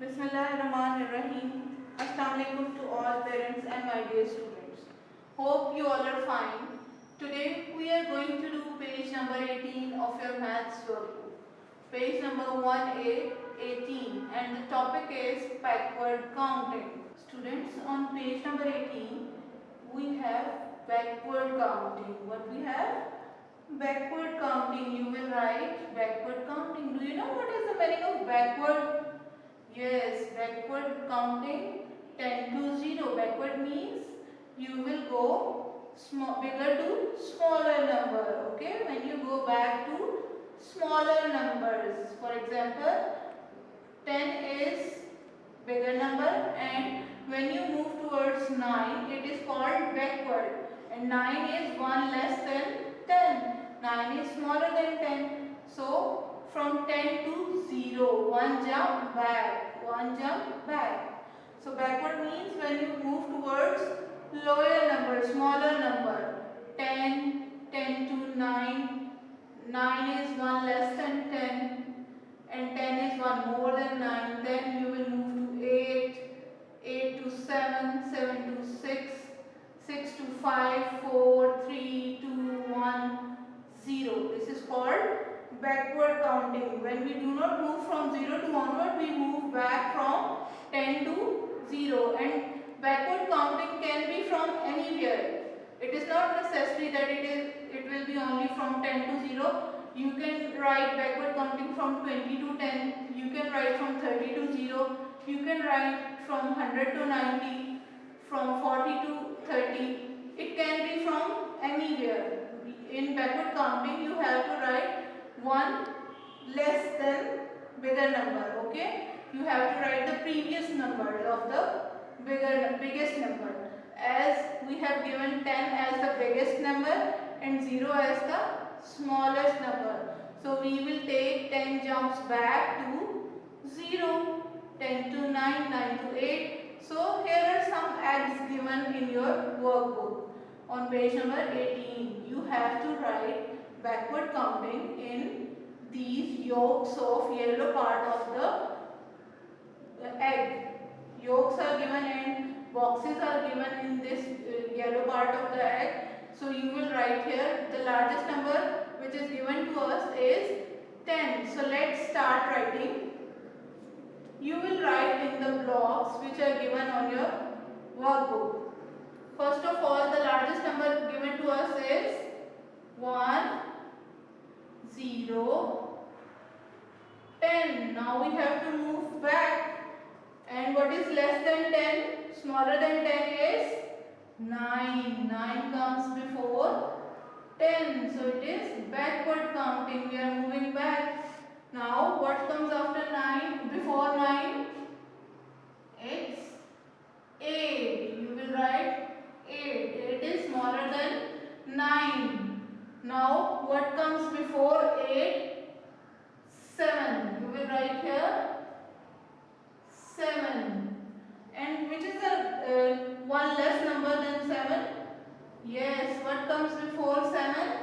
Bismillahirrahmanirrahim. Assalamualaikum to all parents and my dear students. Hope you all are fine. Today we are going to do page number 18 of your maths workbook. Page number 1A 18 and the topic is backward counting. Students, on page number 18 we have backward counting. What we have? Backward counting. You will write backward counting. Do you know what is the meaning of backward? Yes, backward counting 10 to 0. Backward means you will go bigger to smaller number. Okay, when you go back to smaller numbers. For example, 10 is bigger number, and when you move towards 9, it is called backward. And 9 is 1 less than 10. 9 is smaller than 10. So, from 10 to 0, one jump back, one jump back. So backward means when you move towards lower number, smaller number. 10, 10 to 9, 9 is 1 less than 10 and 10 is 1 more than 9. Then you will move to 8, 8 to 7, 7 to 6, 6 to 5, 4, 3, 2, 1, 0. This is called backward counting. When we do not move from 0 to onward, we move back from 10 to 0. And backward counting can be from anywhere. It is not necessary that it will be only from 10 to 0. You can write backward counting from 20 to 10. You can write from 30 to 0. You can write from 100 to 90. From 40 to 30. It can be from anywhere. In backward counting, you have to write one less than bigger number. Okay, you have to write the previous number of the biggest number. As we have given 10 as the biggest number and 0 as the smallest number, so we will take 10 jumps back to 0, 10 to 9, 9 to 8. So here are some eggs given in your workbook. On page number 18, you have to write backward counting in these yolks of yellow part of the egg. Yolks are given and boxes are given in this yellow part of the egg. So you will write here the largest number which is given to us is 10. So let's start writing. You will write in the blocks which are given on your workbook. First of all, the largest number given to us is 1, 0, 10. Now we have to move back. And what is less than 10? Smaller than 10 is 9. 9 comes before 10. So it is backward counting. We are moving back. Now what comes after 9? Before 9? It's 8. You will write 8. 8 is smaller than 9. Now what comes before 8? 7. You will write here 7. And which is the one less number than 7? Yes, what comes before 7?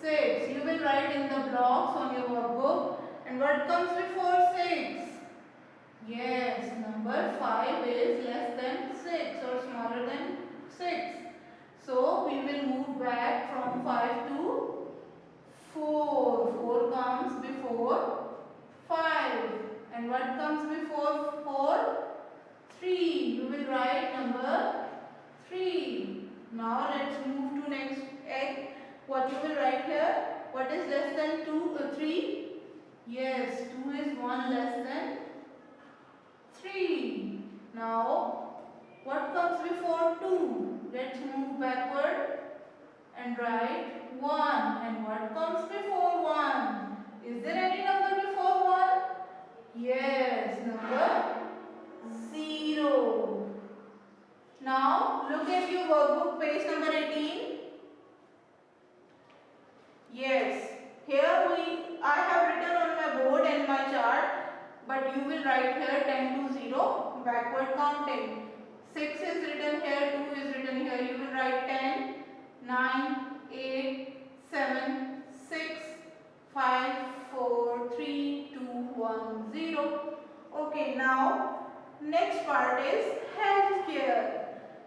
6. You will write in the blocks on your workbook. And what comes before 6? Yes, number 5 is less than 6 or smaller than 6. So we will move back from 5 to 4. 4 comes before 5. And what comes before 4? 3. You will write number 3. Now let's move to next egg. What you will write here? What is less than 3? Yes, 2 is 1 less than 3. Now what comes before 2? Let's move backward and write 1. And what comes before 1? Is there any number before 1? Yes, number 0. Now look at your workbook, page number 18. Yes, here I have written on my board and my chart, but you will write here 10 to 0 backward counting. 6 is written here, 2 is written here. You will write 10, 9, 8, 7, 6, 5, 4, 3, 2, 1, 0. Okay. Okay, now next part is healthcare.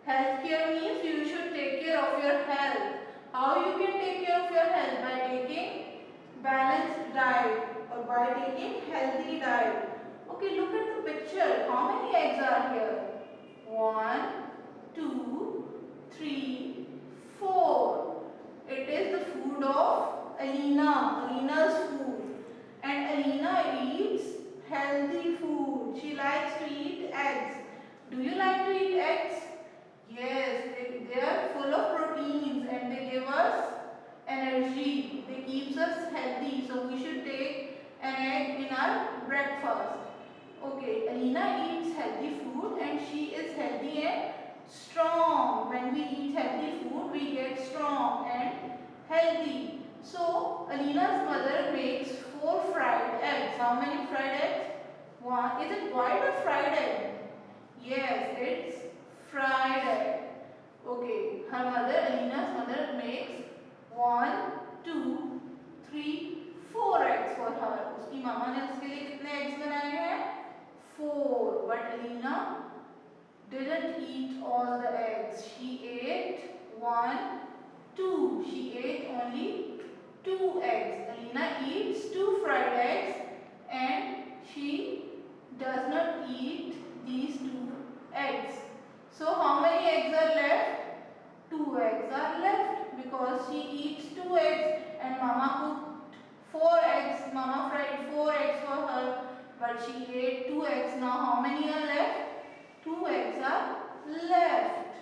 Healthcare means you should take care of your health. How you can take care of your health? By taking balanced diet or by taking healthy diet. Okay, look at the picture. How many eggs are here? 1, 2, 3, 4. It is the food of Alina. Alina's food. And Alina eats healthy food. She likes to eat eggs. Do you like to eat eggs? Yes, they are full of proteins and they give us energy. They keeps us healthy. So we should take an egg in our breakfast. Okay, Alina eats healthy food and she is healthy and strong. When we eat healthy food, we get strong and healthy. So, Alina's mother makes 4 fried eggs. How many fried eggs? One. Is it white or fried egg? Yes, it's fried egg. Okay, her mother, Alina's mother makes 1, 2, 3, 4 eggs for her. उसकी मामा ने उसके लिए कितने eggs बनाए हैं? 4. But Alina didn't eat all the eggs. She ate 1, 2. She ate only 2 eggs. Alina eats 2 fried eggs and she does not eat these 2 eggs. So how many eggs are left? 2 eggs are left because she eats 2 eggs and mama cooked 4 eggs. Mama fried 4 eggs for her but she ate 2 eggs. Now how many are left? 2 eggs are left.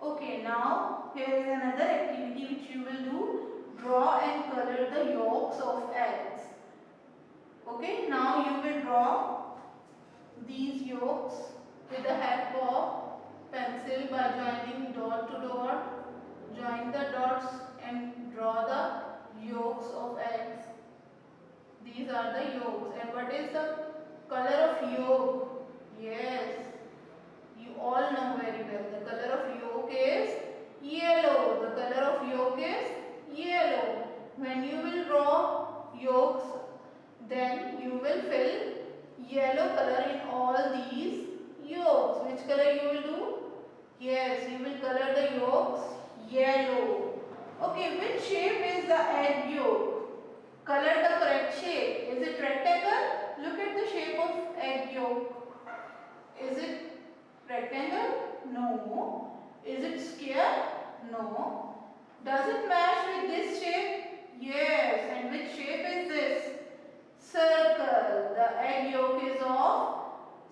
Okay, now here is another activity which you will do. Draw and color the yolks of eggs. Okay, now you will draw these yolks with the help of pencil by joining dot to dot. Join the dots and draw the yolks of eggs. These are the yolks. And what is the color of yolk? Yes, you all know very well. The color of yolk is yellow. The color of yolk is yellow. When you will draw yolks, then you will fill yellow color in all these yolks. Which color you will do? Yes, you will color the yolks yellow. Okay, which shape is the egg yolk? Color the correct shape. Is it rectangle? Look at the shape of egg yolk. Is it rectangle? No. Is it square? No. Does it match with this shape? Yes. And which shape is this? Circle. The egg yolk is of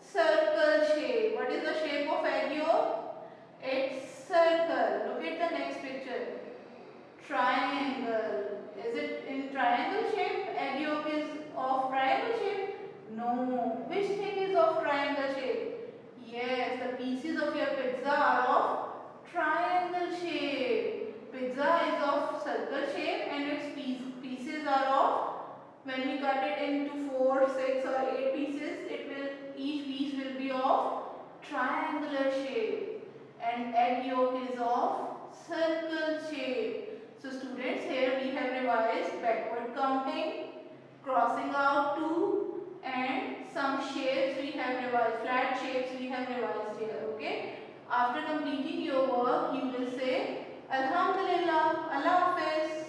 circle shape. What is the shape of egg yolk? It's circle. Look at the next picture. Triangle. Is it in triangle shape? Egg yolk is of triangle shape? No. Which thing is of triangle shape? Yes, the pieces of your pizza are of triangle shape. Pizza is of circle shape and its pieces are of, when we cut it into 4, 6 or 8 pieces, each piece will be of triangular shape and egg yolk is of circle shape. So students, here we have revised backward counting, crossing out 2 and some shapes we have revised, flat shapes we have revised here, okay. After completing your work, you will say Alhamdulillah, Allah Hafiz.